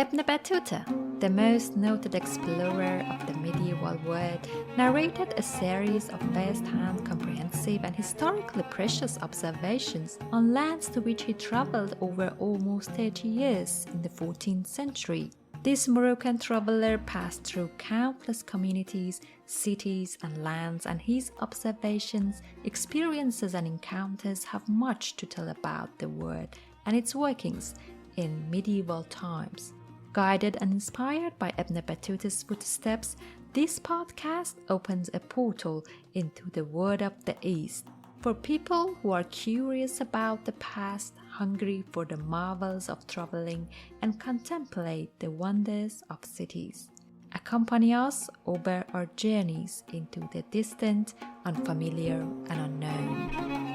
Ibn Battuta, the most noted explorer of the medieval world, narrated a series of first-hand, comprehensive and historically precious observations on lands to which he traveled over almost 30 years in the 14th century. This Moroccan traveler passed through countless communities, cities and lands, and his observations, experiences and encounters have much to tell about the world and its workings in medieval times. Guided and inspired by Ibn Battuta's footsteps, this podcast opens a portal into the world of the East for people who are curious about the past, hungry for the marvels of traveling, and contemplate the wonders of cities. Accompany us over our journeys into the distant, unfamiliar, and unknown.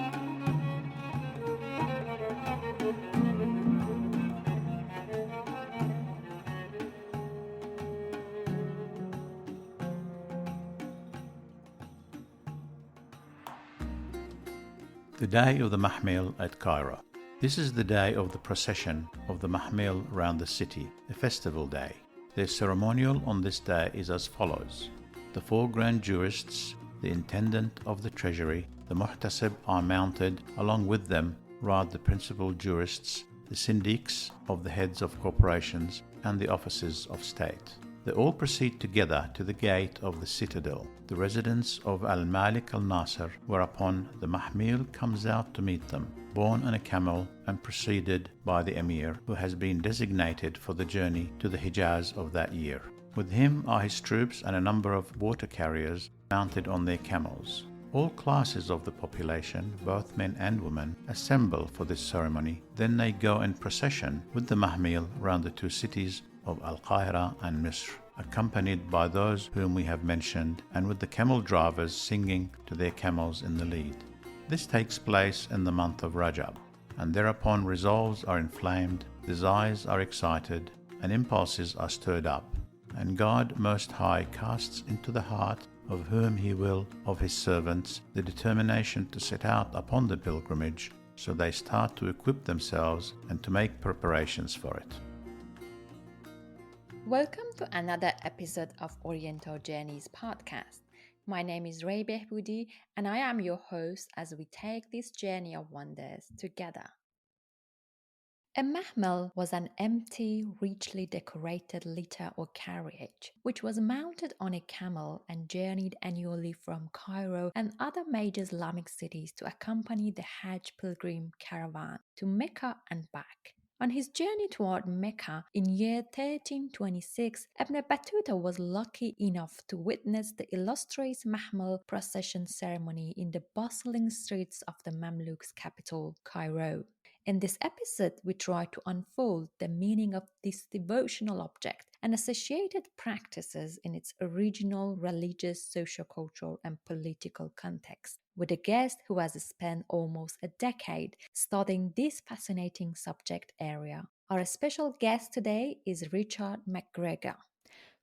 The day of the Mahmal at Cairo. This is the day of the procession of the Mahmal round the city, a festival day. Their ceremonial on this day is as follows. The four grand jurists, the intendant of the treasury, the muhtasib are mounted. Along with them ride the principal jurists, the syndics of the heads of corporations, and the officers of state. They all proceed together to the gate of the citadel, the residence of Al-Malik al-Nasir, whereupon the Mahmil comes out to meet them, borne on a camel and preceded by the emir, who has been designated for the journey to the Hijaz of that year. With him are his troops and a number of water carriers mounted on their camels. All classes of the population, both men and women, assemble for this ceremony. Then they go in procession with the Mahmil round the two cities of Al-Qahira and Misr, accompanied by those whom we have mentioned, and with the camel drivers singing to their camels in the lead. This takes place in the month of Rajab, and thereupon resolves are inflamed, desires are excited, and impulses are stirred up, and God Most High casts into the heart of whom He will of His servants the determination to set out upon the pilgrimage, so they start to equip themselves and to make preparations for it. Welcome to another episode of Oriental Journeys podcast. My name is Ray Behboudi and I am your host as we take this journey of wonders together. A mahmal was an empty, richly decorated litter or carriage, which was mounted on a camel and journeyed annually from Cairo and other major Islamic cities to accompany the Hajj pilgrim caravan to Mecca and back. On his journey toward Mecca in year 1326, Ibn Battuta was lucky enough to witness the illustrious Mahmal procession ceremony in the bustling streets of the Mamluks' capital, Cairo. In this episode, we try to unfold the meaning of this devotional object and associated practices in its original religious, sociocultural, and political context, with a guest who has spent almost a decade studying this fascinating subject area. Our special guest today is Richard McGregor.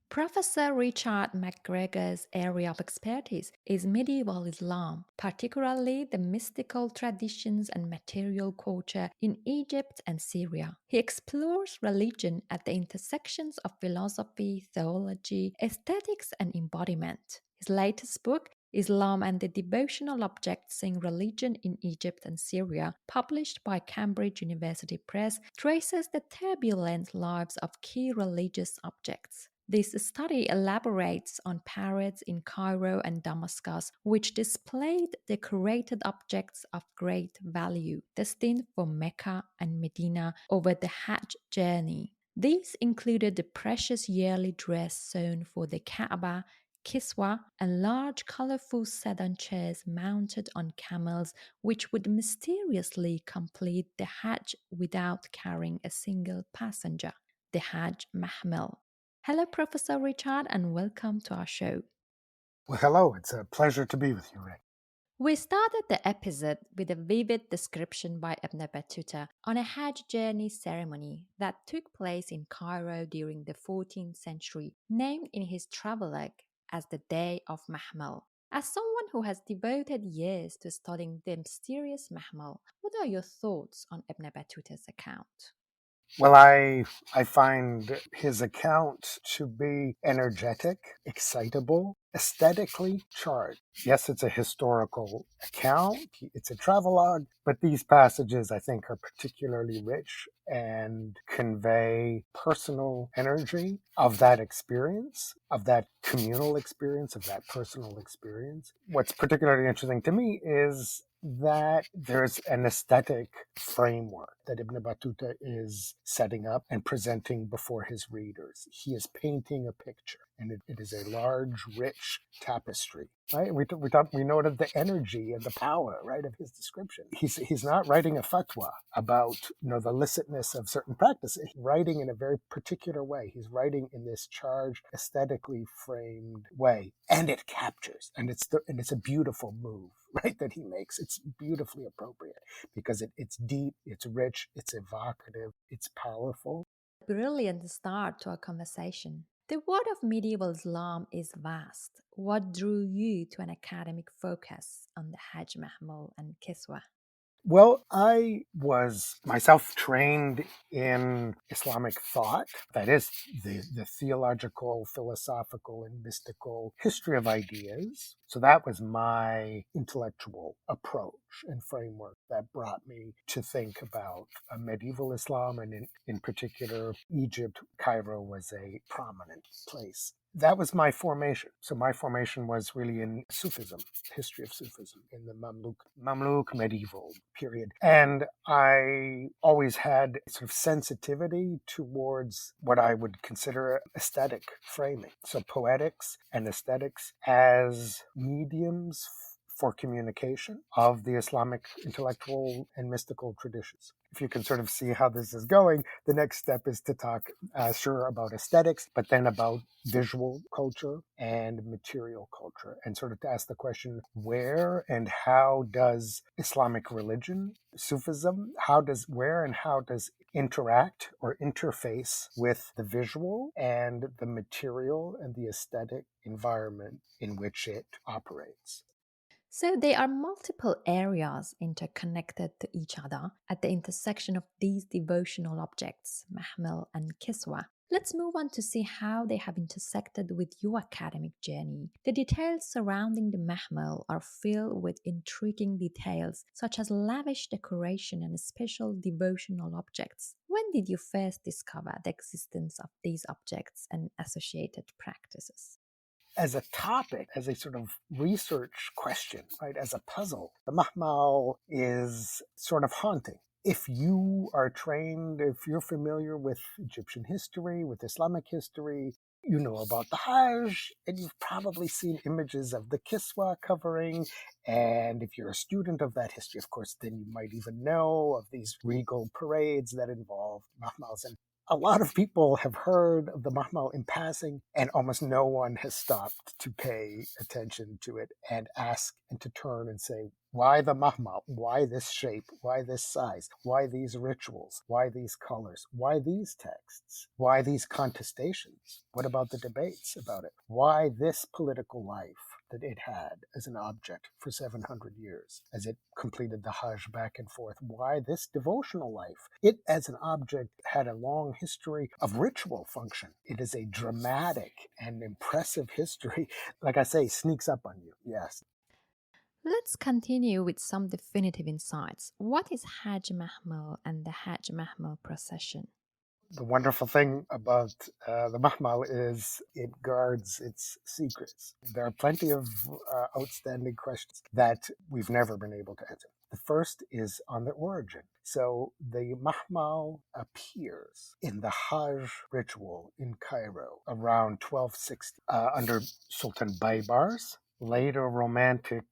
Professor Richard McGregor's area of expertise is medieval Islam, particularly the mystical traditions and material culture in Egypt and Syria. He explores religion at the intersections of philosophy, theology, aesthetics, and embodiment. His latest book, Islam and the Devotional Object, Seeing Religion in Egypt and Syria, published by Cambridge University Press, traces the turbulent lives of key religious objects. This study elaborates on parades in Cairo and Damascus, which displayed decorated objects of great value, destined for Mecca and Medina over the Hajj journey. These included the precious yearly dress sewn for the Kaaba, Kiswa, and large colorful sedan chairs mounted on camels, which would mysteriously complete the Hajj without carrying a single passenger, the Hajj Mahmal. Hello, Professor Richard, and welcome to our show. Well, hello. It's a pleasure to be with you, Ray. We started the episode with a vivid description by Ibn Battuta on a Hajj journey ceremony that took place in Cairo during the 14th century, named in his travelogue as the Day of Mahmal. As someone who has devoted years to studying the mysterious Mahmal, what are your thoughts on Ibn Battuta's account? Well, I find his account to be energetic, excitable, aesthetically charged. Yes, it's a historical account, it's a travelogue, but these passages I think are particularly rich and convey personal energy of that experience, of that communal experience, of that personal experience. What's particularly interesting to me is that there's an aesthetic framework that Ibn Battuta is setting up and presenting before his readers. He is painting a picture, and it is a large, rich tapestry. Right? We noted the energy and the power, right, of his description. He's not writing a fatwa about the licitness of certain practices. He's writing in a very particular way. He's writing in this charged, aesthetically framed way, and it captures, and it's a beautiful move, right, that he makes. It's beautifully appropriate because it's deep, it's rich, it's evocative, it's powerful. Brilliant start to our conversation. The world of medieval Islam is vast. What drew you to an academic focus on the Hajj Mahmal and Kiswa? Well, I was myself trained in Islamic thought, that is, the theological, philosophical, and mystical history of ideas. So that was my intellectual approach and framework that brought me to think about medieval Islam, and in particular, Egypt. Cairo was a prominent place. That was my formation. So my formation was really in Sufism, history of Sufism in the Mamluk medieval period. And I always had sort of sensitivity towards what I would consider aesthetic framing. So poetics and aesthetics as mediums for communication of the Islamic intellectual and mystical traditions. If you can sort of see how this is going, the next step is to talk, sure, about aesthetics, but then about visual culture and material culture, and sort of to ask the question, where and how does Islamic religion, Sufism, where and how does interact or interface with the visual and the material and the aesthetic environment in which it operates? So there are multiple areas interconnected to each other at the intersection of these devotional objects, Mahmal and Kiswa. Let's move on to see how they have intersected with your academic journey. The details surrounding the Mahmal are filled with intriguing details, such as lavish decoration and special devotional objects. When did you first discover the existence of these objects and associated practices? As a topic, as a sort of research question, right, as a puzzle, the Mahmal is sort of haunting. If you are trained, if you're familiar with Egyptian history, with Islamic history, you know about the Hajj, and you've probably seen images of the Kiswa covering. And if you're a student of that history, of course, then you might even know of these regal parades that involve Mahmals. And a lot of people have heard of the Mahmal in passing, and almost no one has stopped to pay attention to it and ask and to turn and say, why the Mahmal? Why this shape? Why this size? Why these rituals? Why these colors? Why these texts? Why these contestations? What about the debates about it? Why this political life that it had as an object for 700 years, as it completed the Hajj back and forth? Why this devotional life? It, as an object, had a long history of ritual function. It is a dramatic and impressive history. Like I say, sneaks up on you, yes. Let's continue with some definitive insights. What is Hajj Mahmal and the Hajj Mahmal procession? The wonderful thing about the Mahmal is it guards its secrets. There are plenty of outstanding questions that we've never been able to answer. The first is on the origin. So the Mahmal appears in the Hajj ritual in Cairo around 1260 under Sultan Baybars. Later Romantic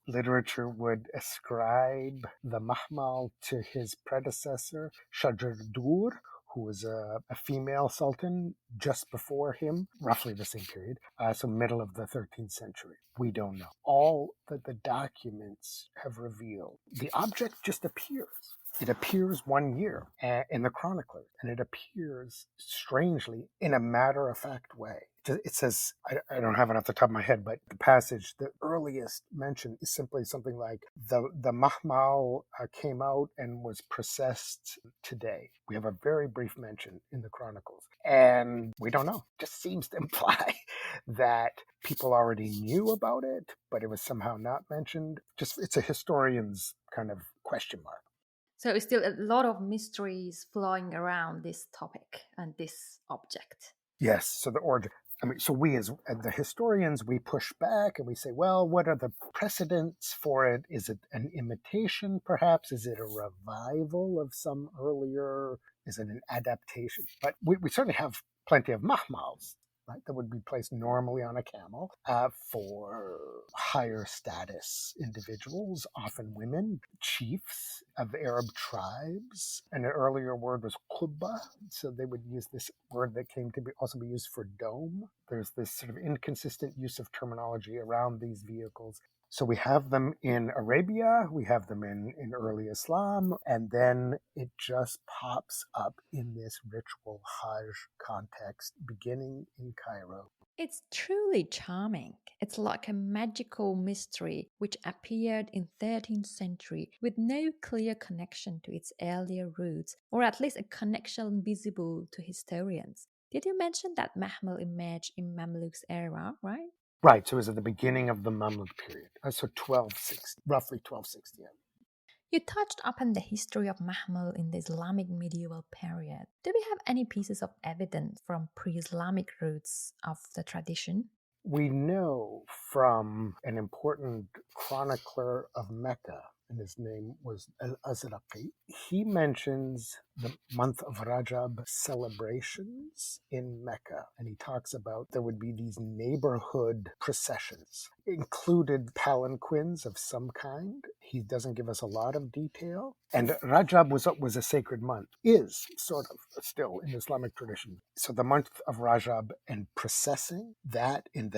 literature would ascribe the Mahmal to his predecessor, Shajardur, who was a female sultan just before him, roughly the same period, so middle of the 13th century. We don't know. All that the documents have revealed, the object just appears. It appears one year in the chronicler, and it appears strangely in a matter-of-fact way. It says, I don't have it off the top of my head, but the passage, the earliest mention is simply something like, the Mahmal came out and was processed today. We have a very brief mention in the Chronicles. And we don't know. It just seems to imply that people already knew about it, but it was somehow not mentioned. Just, it's a historian's kind of question mark. So it's still a lot of mysteries flowing around this topic and this object. Yes, so the origin. I mean, so we as the historians, we push back and we say, well, what are the precedents for it? Is it an imitation, perhaps? Is it a revival of some earlier? Is it an adaptation? But we certainly have plenty of mahmals, right, that would be placed normally on a camel for higher status individuals, often women, chiefs of Arab tribes. And an earlier word was qubba, so they would use this word that came to also be used for dome. There's this sort of inconsistent use of terminology around these vehicles. So we have them in Arabia, we have them in early Islam, and then it just pops up in this ritual Hajj context beginning in Cairo. It's truly charming. It's like a magical mystery which appeared in 13th century with no clear connection to its earlier roots, or at least a connection visible to historians. Did you mention that Mahmal emerged in Mamluk's era, right? Right, so it was at the beginning of the Mamluk period, so 1260, roughly 1260. You touched upon the history of Mahmal in the Islamic medieval period. Do we have any pieces of evidence from pre-Islamic roots of the tradition? We know from an important chronicler of Mecca, and his name was Al-Azraqi, he mentions the month of Rajab celebrations in Mecca. And he talks about there would be these neighborhood processions, included palanquins of some kind. He doesn't give us a lot of detail. And Rajab was a sacred month, is sort of still in Islamic tradition. So the month of Rajab and processing that in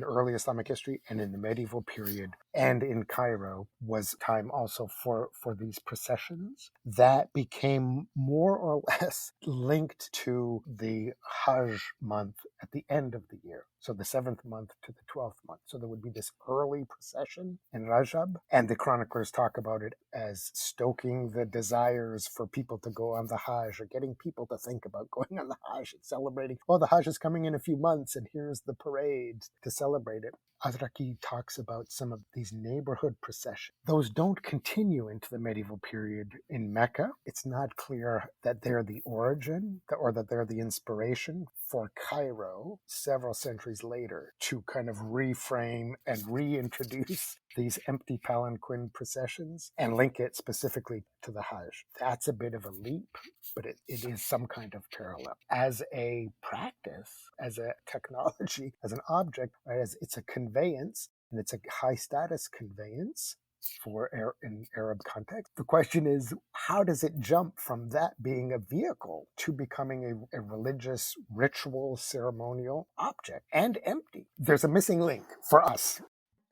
early Islamic history and in the medieval period and in Cairo was time also for these processions that became more or less linked to the Hajj month at the end of the year. So the 7th month to the 12th month. So there would be this early procession in Rajab, and the chroniclers talk about it as stoking the desires for people to go on the Hajj, or getting people to think about going on the Hajj and celebrating. Oh, the Hajj is coming in a few months, and here's the parade to celebrate it. Azraqi talks about some of these neighborhood processions. Those don't continue into the medieval period in Mecca. It's not clear that they're the origin or that they're the inspiration for Cairo several centuries later to kind of reframe and reintroduce these empty palanquin processions and link it specifically to the Hajj. That's a bit of a leap, but it is some kind of parallel. As a practice, as a technology, as an object, right, as it's a conveyance, and it's a high status conveyance in Arab context. The question is, how does it jump from that being a vehicle to becoming a religious, ritual, ceremonial object and empty? There's a missing link for us.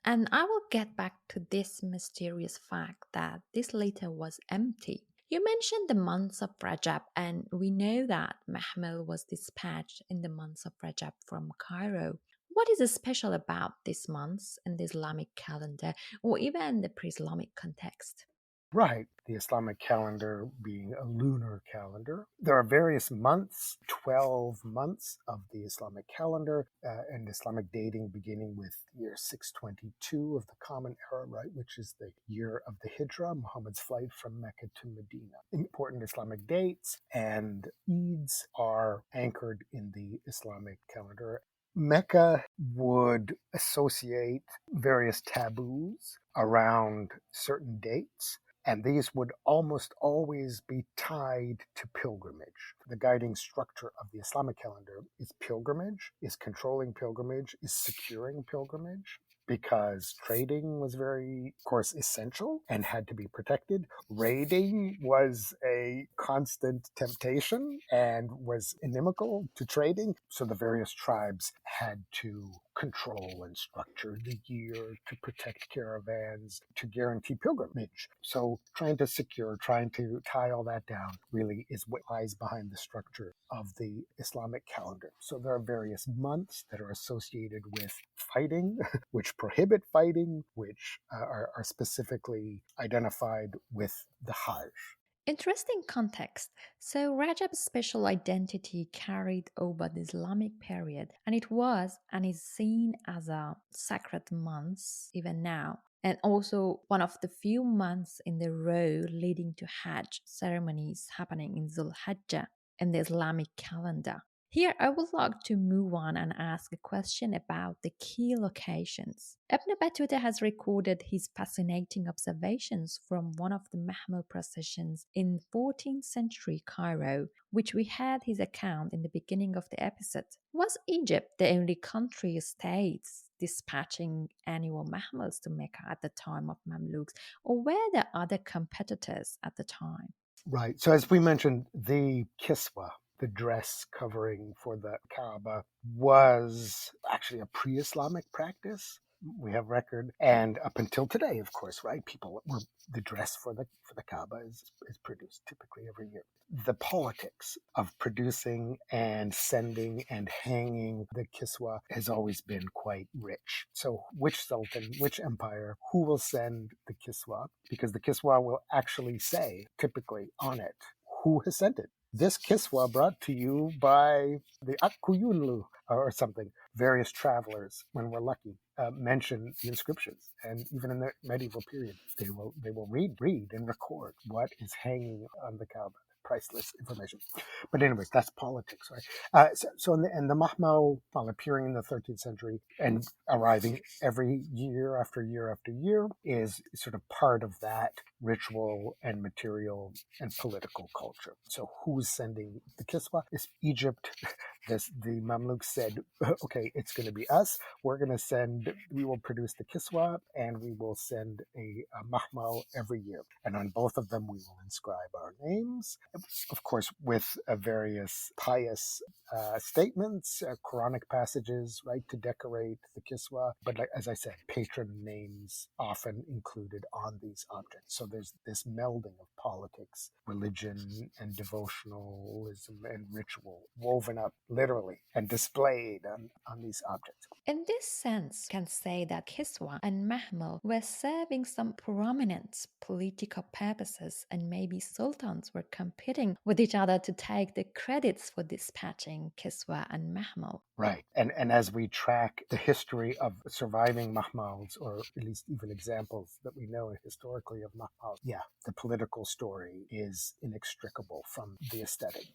And I will get back to this mysterious fact that this letter was empty. You mentioned the months of Rajab, and we know that Mahmal was dispatched in the months of Rajab from Cairo. What is special about these months in the Islamic calendar, or even the pre-Islamic context? Right, the Islamic calendar being a lunar calendar. There are various months, 12 months of the Islamic calendar, and Islamic dating beginning with year 622 of the Common Era, right, which is the year of the Hijrah, Muhammad's flight from Mecca to Medina. Important Islamic dates and Eids are anchored in the Islamic calendar. Mecca would associate various taboos around certain dates, and these would almost always be tied to pilgrimage. The guiding structure of the Islamic calendar is pilgrimage, is controlling pilgrimage, is securing pilgrimage, because trading was very, of course, essential and had to be protected. Raiding was a constant temptation and was inimical to trading. So the various tribes had to control and structure the year, to protect caravans, to guarantee pilgrimage. So trying to tie all that down really is what lies behind the structure of the Islamic calendar. So there are various months that are associated with fighting, which prohibit fighting, which are specifically identified with the Hajj. Interesting context. So Rajab's special identity carried over the Islamic period, and it was and is seen as a sacred month even now, and also one of the few months in the row leading to Hajj ceremonies happening in Dhul Hajjah in the Islamic calendar. Here, I would like to move on and ask a question about the key locations. Ibn Battuta has recorded his fascinating observations from one of the Mahmal processions in 14th century Cairo, which we had his account in the beginning of the episode. Was Egypt the only country or states dispatching annual Mahmals to Mecca at the time of Mamluks, or were there other competitors at the time? Right. So as we mentioned, the Kiswa, the dress covering for the Kaaba, was actually a pre-Islamic practice. We have record, and up until today, of course, right? People were the dress for the Kaaba is produced typically every year. The politics of producing and sending and hanging the Kiswa has always been quite rich. So which sultan, which empire, who will send the Kiswa? Because the Kiswa will actually say, typically on it, who has sent it. This Kiswa brought to you by the Akkuyunlu or something. Various travelers, when we're lucky, mention the inscriptions, and even in the medieval period, they will read and record what is hanging on the Kaaba. Priceless information. But anyways, that's politics, right? So in the Mahmal, while appearing in the 13th century and arriving every year after year after year, is sort of part of that ritual and material and political culture. So who's sending the Kiswa? It's Egypt. The Mamluks said, okay, it's going to be us. We will produce the Kiswa, and we will send a Mahmal every year. And on both of them, we will inscribe our names, of course, with various pious statements, Quranic passages, right, to decorate the Kiswa. But as I said, patron names often included on these objects. So there's this melding of politics, religion, and devotionalism and ritual woven up literally and displayed on these objects. In this sense, can say that Kiswa and Mahmud were serving some prominent political purposes, and maybe sultans were competing with each other to take the credits for dispatching Kiswa and Mahmud. Right. And as we track the history of surviving Mahmals, or at least even examples that we know historically of Mahmals, the political story is inextricable from the aesthetic,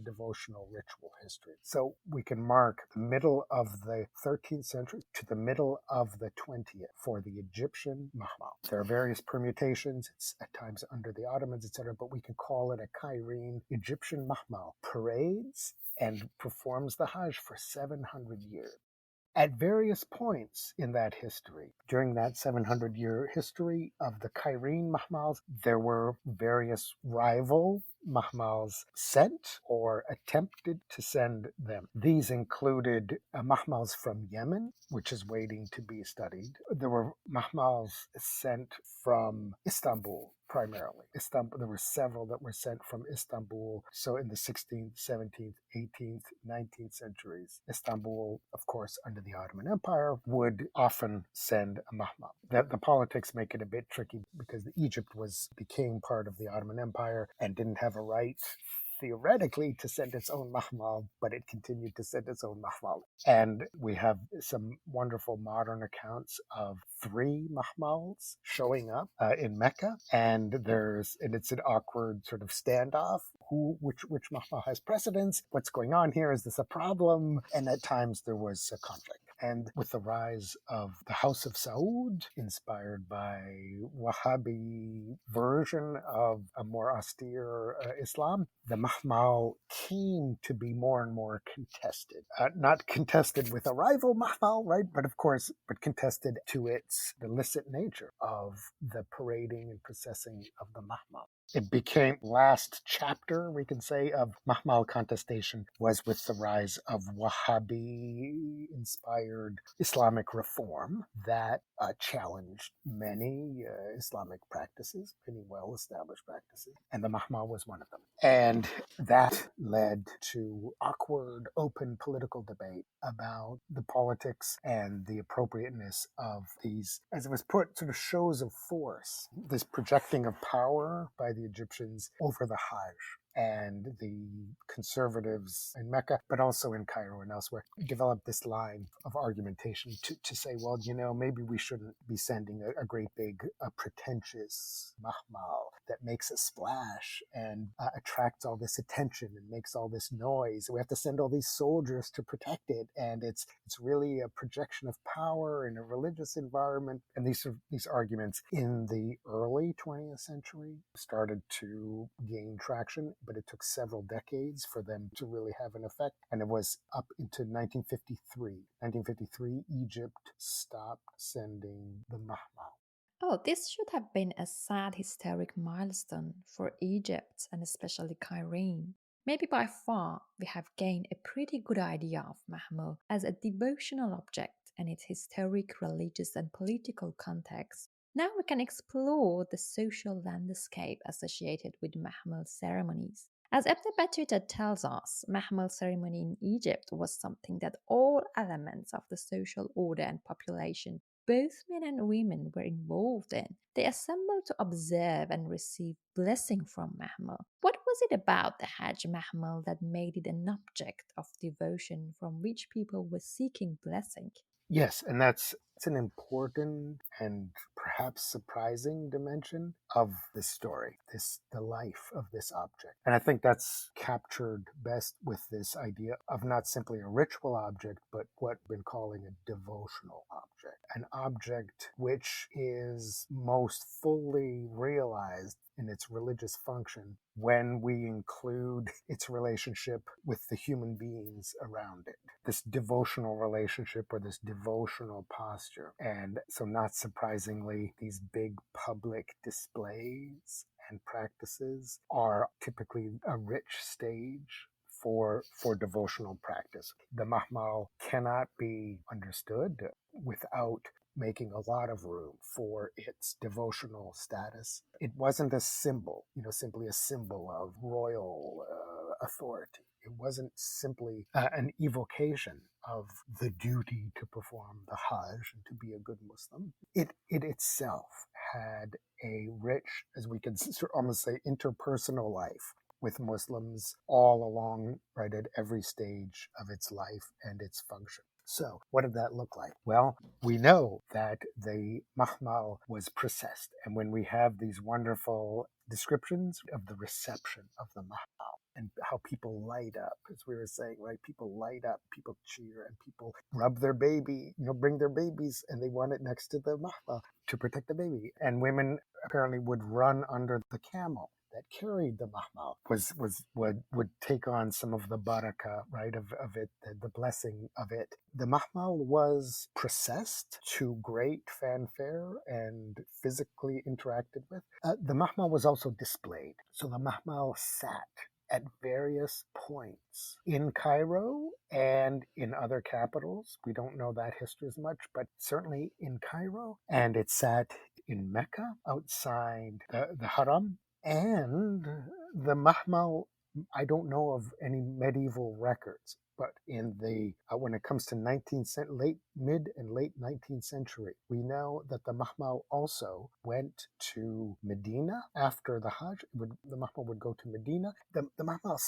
devotional, ritual history. So we can mark the middle of the 13th century to the middle of the 20th for the Egyptian Mahmal. There are various permutations. It's at times under the Ottomans, etc., but we can call it a Cairene Egyptian Mahmal. Parades and performs the Hajj for 700 years. At various points in that history, during that 700-year history of the Cairene Mahmals, there were various rival Mahmals sent or attempted to send them. These included Mahmals from Yemen, which is waiting to be studied. There were Mahmals sent from Istanbul, primarily. There were several that were sent from Istanbul. So in the 16th, 17th, 18th, 19th centuries, Istanbul, of course, under the Ottoman Empire, would often send a Mahmal. The politics make it a bit tricky because Egypt became part of the Ottoman Empire and didn't have a right theoretically to send its own Mahmal, but it continued to send its own Mahmal. And we have some wonderful modern accounts of 3 Mahmals showing up in Mecca, and it's an awkward sort of standoff. Which Mahmal has precedence? What's going on here? Is this a problem? And at times there was a conflict. And with the rise of the House of Saud, inspired by Wahhabi version of a more austere Islam, the Mahmal came to be more and more contested. Not contested with a rival Mahmal, right? But contested to its illicit nature of the parading and processing of the Mahmal. It became last chapter, we can say, of Mahmal contestation was with the rise of Wahhabi-inspired Islamic reform that challenged many Islamic practices, many well-established practices, and the Mahmal was one of them. And that led to awkward, open political debate about the politics and the appropriateness of these, as it was put, sort of shows of force, this projecting of power by the Egyptians over the Hajj. And the conservatives in Mecca, but also in Cairo and elsewhere, developed this line of argumentation to say, well, maybe we shouldn't be sending a great big, pretentious mahmal that makes a splash and attracts all this attention and makes all this noise. We have to send all these soldiers to protect it, and it's really a projection of power in a religious environment. And these arguments in the early 20th century started to gain traction, but it took several decades for them to really have an effect. And it was up into 1953. 1953, Egypt stopped sending the mahmal. Oh, this should have been a sad historic milestone for Egypt and especially Cairo. Maybe by far we have gained a pretty good idea of Mahmal as a devotional object and its historic, religious, and political context. Now we can explore the social landscape associated with Mahmal ceremonies. As Ibn Battuta tells us, Mahmal ceremony in Egypt was something that all elements of the social order and population, both men and women, were involved in. They assembled to observe and receive blessing from Mahmal. What was it about the Hajj Mahmal that made it an object of devotion from which people were seeking blessing? Yes, and it's an important and perhaps surprising dimension of this story, the life of this object. And I think that's captured best with this idea of not simply a ritual object, but what we've been calling a devotional object, an object which is most fully realized in its religious function when we include its relationship with the human beings around it, this devotional relationship or this devotional posture. And so, not surprisingly, these big public displays and practices are typically a rich stage for devotional practice. The mahmal cannot be understood without making a lot of room for its devotional status. It wasn't a symbol, simply a symbol of royal authority. It wasn't simply an evocation of the duty to perform the Hajj and to be a good Muslim. It itself had a rich, as we could almost say, interpersonal life with Muslims all along, right, at every stage of its life and its function. So, what did that look like? Well, we know that the mahmal was processed. And when we have these wonderful descriptions of the reception of the mahmal and how people light up, as we were saying, right? People light up, people cheer, and people rub their baby, bring their babies, and they want it next to the mahmal to protect the baby. And women apparently would run under the camel that carried the mahmal would take on some of the barakah, right, of it, the blessing of it. The mahmal was processed to great fanfare and physically interacted with. The mahmal was also displayed. So the mahmal sat at various points in Cairo and in other capitals. We don't know that history as much, but certainly in Cairo. And it sat in Mecca, outside the Haram, and the mahmal, I don't know of any medieval records, but in the when it comes to mid and late 19th century, we know that the mahmal also went to Medina after the Hajj. The mahmal would go to Medina. The mahmal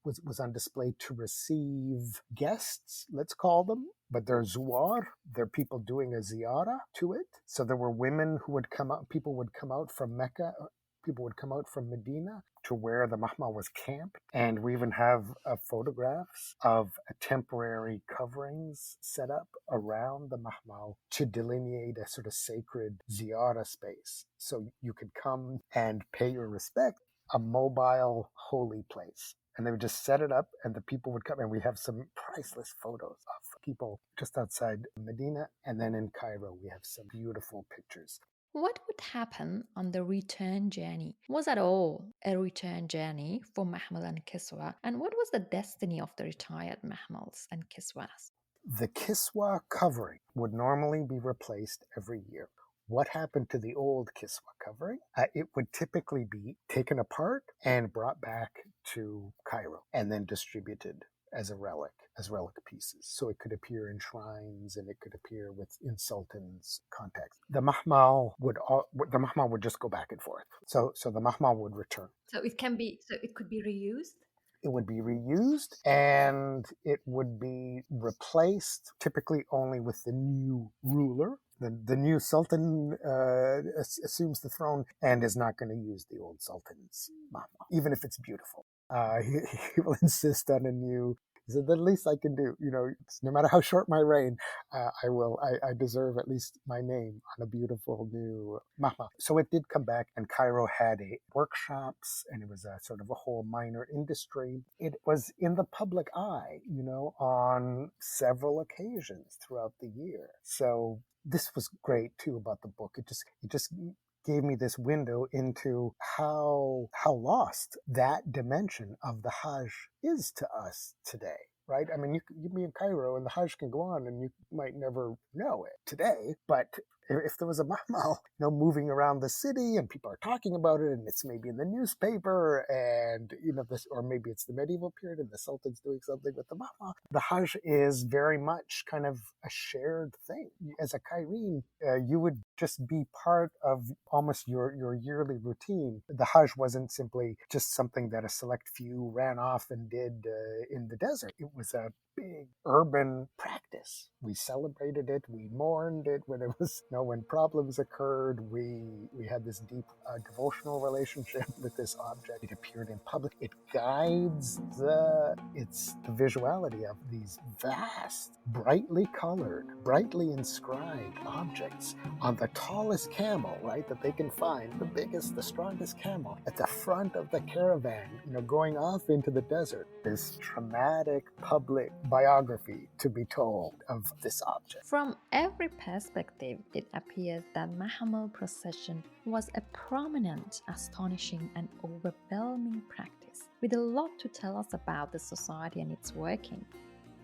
was on display to receive guests, let's call them, but they're zuwar, they're people doing a ziyarah to it. So there were women who would come out, people would come out from Mecca, people would come out from Medina to where the mahmal was camped. And we even have photographs of temporary coverings set up around the mahmal to delineate a sort of sacred ziyarah space. So you could come and pay your respect, a mobile holy place. And they would just set it up and the people would come. And we have some priceless photos of people just outside Medina. And then in Cairo, we have some beautiful pictures. What would happen on the return journey? Was at all a return journey for Mahmal and Kiswa? And what was the destiny of the retired Mahmals and Kiswas? The Kiswa covering would normally be replaced every year. What happened to the old Kiswa covering? It would typically be taken apart and brought back to Cairo and then distributed as relic pieces. So it could appear in shrines and it could appear in sultans' context. The Mahmal would just go back and forth. So the Mahmal would return. So it could be reused? It would be reused and it would be replaced typically only with the new ruler. The new sultan assumes the throne and is not going to use the old sultan's mahmal, even if it's beautiful. He will insist on a new. He said, the least I can do, no matter how short my reign, I deserve at least my name on a beautiful new mahma. So it did come back, and Cairo had workshops, and it was a sort of a whole minor industry. It was in the public eye, on several occasions throughout the year. So this was great too about the book. It just gave me this window into how lost that dimension of the Hajj is to us today, right? I mean, you be in Cairo and the Hajj can go on and you might never know it today, but if there was a mahmal, moving around the city and people are talking about it and it's maybe in the newspaper and, or maybe it's the medieval period and the Sultan's doing something with the mahmal, the Hajj is very much kind of a shared thing. As a Cairene, you would just be part of almost your yearly routine. The Hajj wasn't simply just something that a select few ran off and did in the desert. It was a big urban practice. We celebrated it. We mourned it when when problems occurred. We had this deep devotional relationship with this object. It appeared in public. It guides the visuality of these vast, brightly colored, brightly inscribed objects on the tallest camel, right, that they can find, the biggest, the strongest camel at the front of the caravan, going off into the desert. This traumatic public biography to be told of this object. From every perspective, it appears that Mahmal procession was a prominent, astonishing, and overwhelming practice, with a lot to tell us about the society and its working.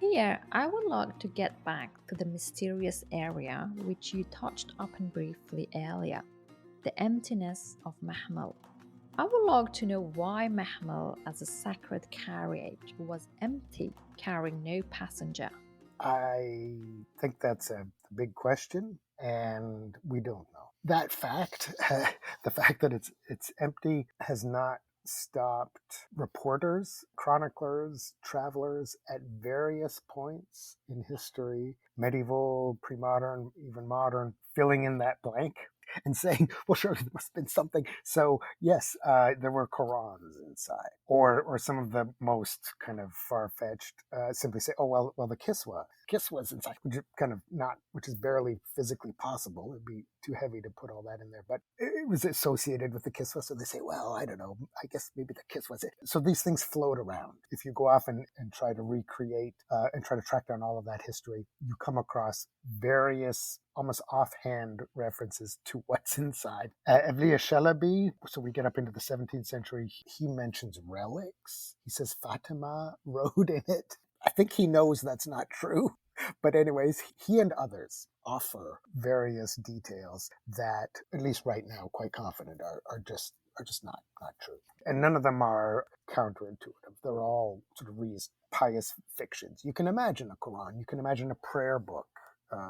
Here, I would like to get back to the mysterious area which you touched upon briefly earlier, the emptiness of Mahmal. I would like to know why Mahmal, as a sacred carriage, was empty, carrying no passenger. I think that's a big question, and we don't know. That fact, the fact that it's empty, has not stopped reporters, chroniclers, travelers at various points in history, medieval, pre-modern, even modern, filling in that blank and saying, well, surely there must have been something. So yes, there were Qurans inside, or some of the most kind of far-fetched simply say, oh, well, the Kiswa's inside, which is barely physically possible. It'd be too heavy to put all that in there, but it was associated with the Kiswa. So they say, well, I don't know, I guess maybe the Kiswa's it. So these things float around. If you go off and try to recreate and try to track down all of that history, you come across various almost offhand references to what's inside. Evliya Shalabi, so we get up into the 17th century, he mentions relics. He says Fatima rode in it. I think he knows that's not true. But anyways, he and others offer various details that, at least right now, quite confident are just not true. And none of them are counterintuitive. They're all sort of pious fictions. You can imagine a Quran. You can imagine a prayer book.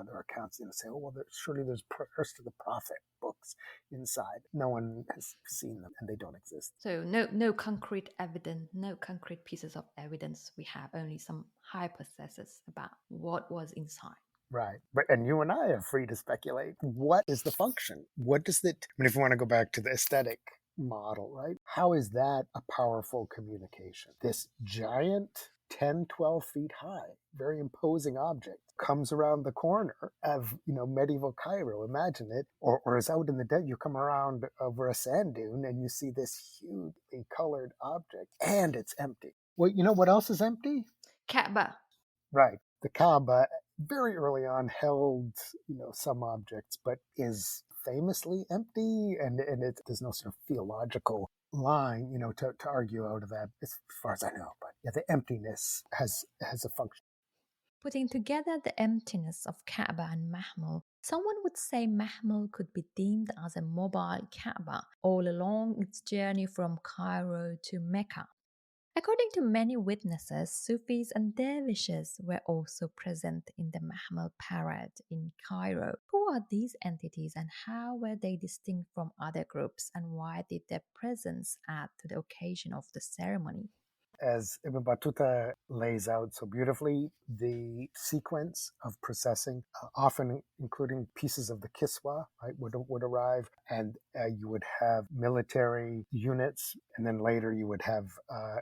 There are accounts say, oh, well, surely there's prayers to the prophet books inside. No one has seen them, and they don't exist. So no concrete evidence, no concrete pieces of evidence. We have only some hypotheses about what was inside. Right. And you and I are free to speculate. What is the function? What does it, if you want to go back to the aesthetic model, right? How is that a powerful communication? This giant 10, 12 feet high, very imposing object comes around the corner of, medieval Cairo. Imagine it. Or is out in the desert. You come around over a sand dune and you see this hugely colored object and it's empty. Well, you know what else is empty? Kaaba. Right. The Kaaba very early on held, some objects, but is famously empty, and there's no sort of theological line, to argue out of that, as far as I know. But yeah, the emptiness has a function. Putting together the emptiness of Kaaba and Mahmal, someone would say Mahmal could be deemed as a mobile Kaaba all along its journey from Cairo to Mecca. According to many witnesses, Sufis and dervishes were also present in the Mahmal parade in Cairo. Who are these entities and how were they distinct from other groups, and why did their presence add to the occasion of the ceremony? As Ibn Battuta lays out so beautifully, the sequence of processing, often including pieces of the Kiswa, right, would arrive, and you would have military units, and then later you would have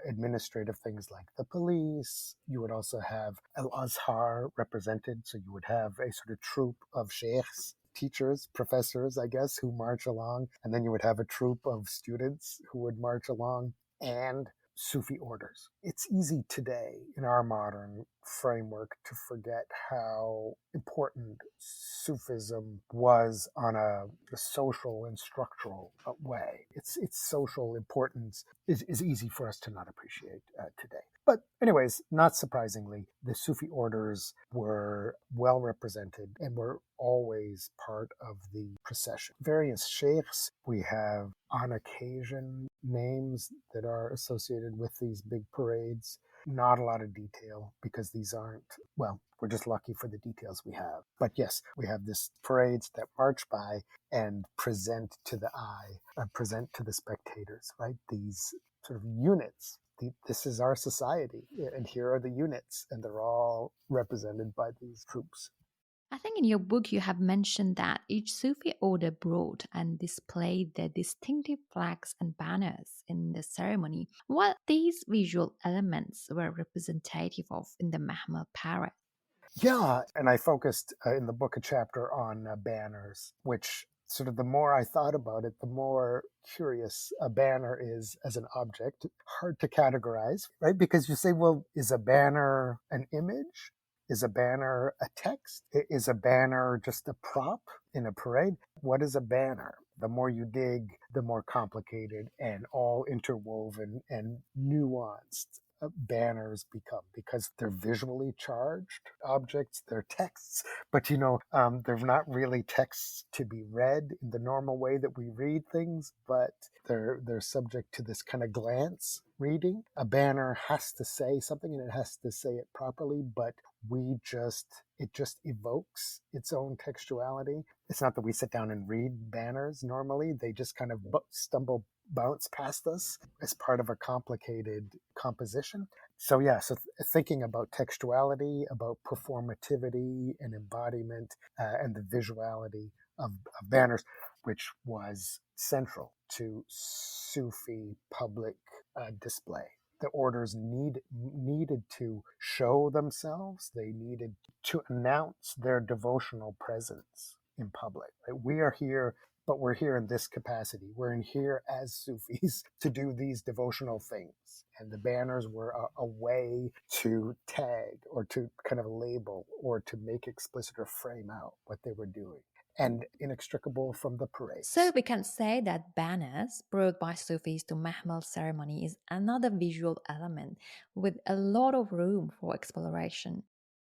administrative things like the police. You would also have Al-Azhar represented, so you would have a sort of troop of sheikhs, teachers, professors, I guess, who march along, and then you would have a troop of students who would march along, and Sufi orders. It's easy today in our modern framework to forget how important Sufism was on a social and structural way. Its social importance is easy for us to not appreciate today. But anyways, not surprisingly, the Sufi orders were well represented and were always part of the procession. Various sheikhs, we have on occasion names that are associated with these big parades. Not a lot of detail because these aren't, well, we're just lucky for the details we have. But yes, we have this parades that march by and present to the eye, present to the spectators, right? These sort of units. This is our society, and here are the units, and they're all represented by these troops. I think in your book you have mentioned that each Sufi order brought and displayed their distinctive flags and banners in the ceremony. What these visual elements were representative of in the Mahmal parade? Yeah, and I focused in the book a chapter on banners, which sort of the more I thought about it, the more curious a banner is as an object. Hard to categorize, right? Because you say, well, is a banner an image? Is a banner a text? Is a banner just a prop in a parade? What is a banner? The more you dig, the more complicated and all interwoven and nuanced banners become, because they're visually charged objects, they're texts, but they're not really texts to be read in the normal way that we read things, but they're subject to this kind of glance reading. A banner has to say something, and it has to say it properly, but it just evokes its own textuality. It's not that we sit down and read banners normally. They just kind of bounce past us as part of a complicated composition. So yeah, thinking about textuality, about performativity and embodiment, and the visuality of banners, which was central to Sufi public display. The orders needed to show themselves. They needed to announce their devotional presence in public. Right? We are here, but we're here in this capacity. We're in here as Sufis to do these devotional things. And the banners were a way to tag or to kind of label or to make explicit or frame out what they were doing, and inextricable from the parade. So we can say that banners brought by Sufis to Mahmal ceremony is another visual element with a lot of room for exploration.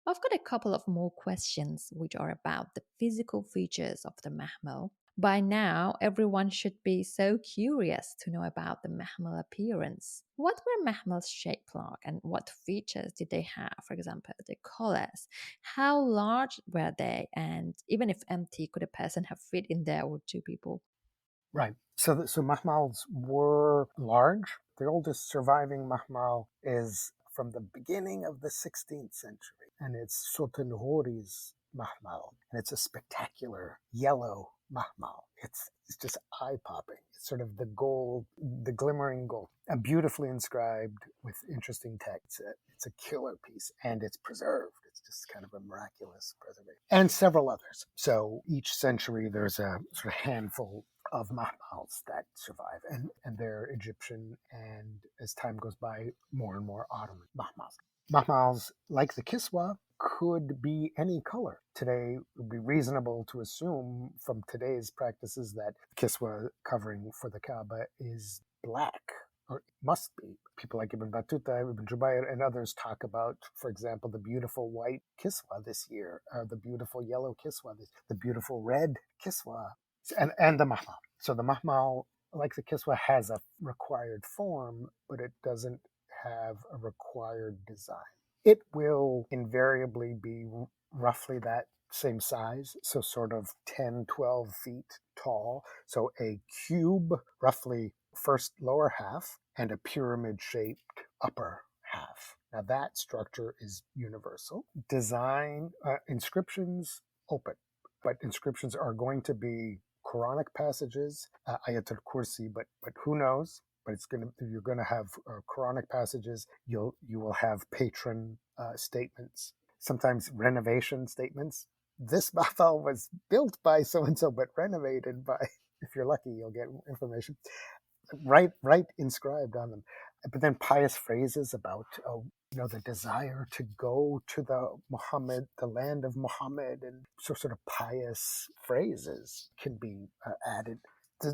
I've got a couple of more questions which are about the physical features of the Mahmal. By now, everyone should be so curious to know about the Mahmal appearance. What were Mahmal's shape like and what features did they have? For example, the colors. How large were they? And even if empty, could a person have fit in there with two people? Right. So Mahmals were large. The oldest surviving Mahmal is from the beginning of the 16th century, and it's Sultan Huri's Mahmal, and it's a spectacular yellow Mahmal. It's just eye-popping. It's sort of the glimmering gold, and beautifully inscribed with interesting text. It's a killer piece, and it's preserved. It's just kind of a miraculous preservation, and several others. So each century, there's a sort of handful of Mahmals that survive, and they're Egyptian, and as time goes by, more and more Ottoman Mahmals. Mahmals, like the Kiswa, could be any color. Today, it would be reasonable to assume from today's practices that Kiswa covering for the Kaaba is black, or it must be. People like Ibn Battuta, Ibn Jubayr, and others talk about, for example, the beautiful white Kiswa this year, the beautiful yellow Kiswa, the beautiful red Kiswa, and the Mahmal. So the Mahmal, like the Kiswa, has a required form, but it doesn't have a required design. It will invariably be roughly that same size, so sort of 10, 12 feet tall. So a cube, roughly first lower half, and a pyramid-shaped upper half. Now that structure is universal. Design, inscriptions, open. But inscriptions are going to be Quranic passages, Ayatul Kursi, but who knows? But you're going to have Quranic passages. You will have patron statements, sometimes renovation statements. This Mahmal was built by so and so, but renovated by. If you're lucky, you'll get information right inscribed on them. But then pious phrases about the desire to go to the land of Muhammad, and sort of pious phrases can be added.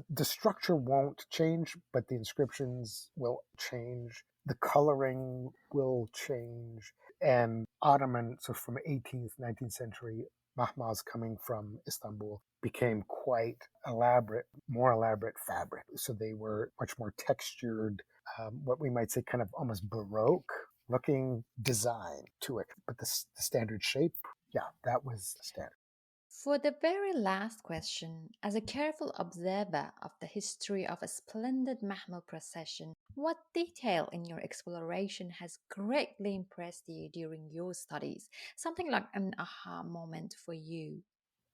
The structure won't change, but the inscriptions will change. The coloring will change. And Ottoman, so from 18th, 19th century, Mahmals coming from Istanbul became quite elaborate, more elaborate fabric. So they were much more textured, what we might say kind of almost Baroque looking design to it. But the standard shape, yeah, that was standard. For the very last question, as a careful observer of the history of a splendid Mahmal procession, what detail in your exploration has greatly impressed you during your studies? Something like an aha moment for you.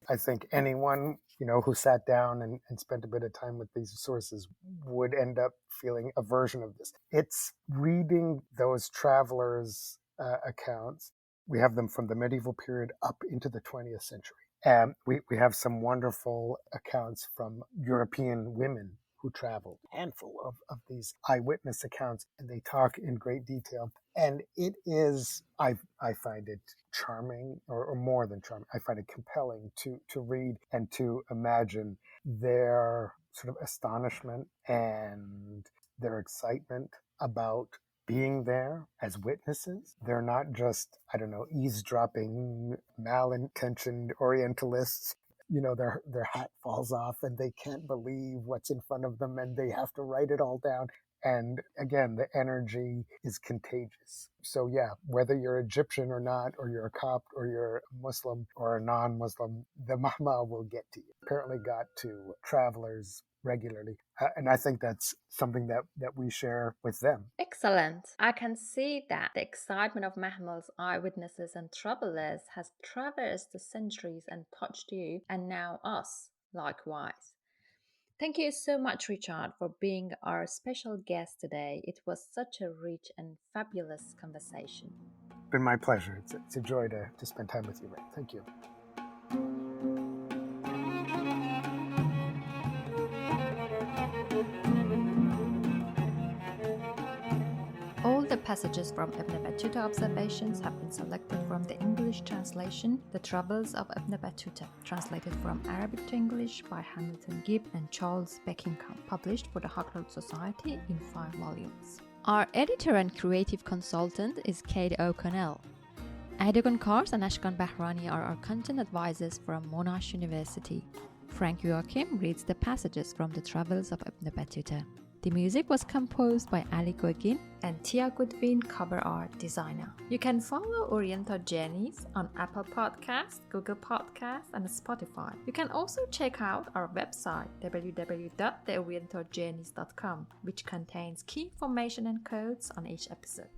I think anyone, who sat down and spent a bit of time with these sources would end up feeling a version of this. It's reading those travelers' accounts. We have them from the medieval period up into the 20th century. We have some wonderful accounts from European women who traveled, a handful of these eyewitness accounts, and they talk in great detail. And it is, I find it charming, or more than charming. I find it compelling to read and to imagine their sort of astonishment and their excitement about being there as witnesses. They're not just, eavesdropping, malintentioned Orientalists. Their hat falls off and they can't believe what's in front of them and they have to write it all down. And again, the energy is contagious. So yeah, whether you're Egyptian or not, or you're a Copt, or you're a Muslim or a non-Muslim, the Mahmal will get to you. Apparently got to travelers regularly. And I think that's something that we share with them. Excellent. I can see that the excitement of Mahmal's eyewitnesses and travelers has traversed the centuries and touched you, and now us likewise. Thank you so much, Richard, for being our special guest today. It was such a rich and fabulous conversation. It's been my pleasure. It's a joy to spend time with you, Ray. Thank you. All the passages from Ibn Battuta Observations have been selected from the English translation, The Travels of Ibn Battuta, translated from Arabic to English by Hamilton Gibb and Charles Beckingham, published for the Huckroad Society in 5 volumes. Our editor and creative consultant is Kate O'Connell. Aydogan Kars and Ashkan Bahrani are our content advisors from Monash University. Frank Joachim reads the passages from The Travels of Ibn Battuta. The music was composed by Ali Gogin and Tia Goodwin, cover art designer. You can follow Oriental Journeys on Apple Podcasts, Google Podcasts, and Spotify. You can also check out our website www.theorientaljourneys.com, which contains key information and codes on each episode.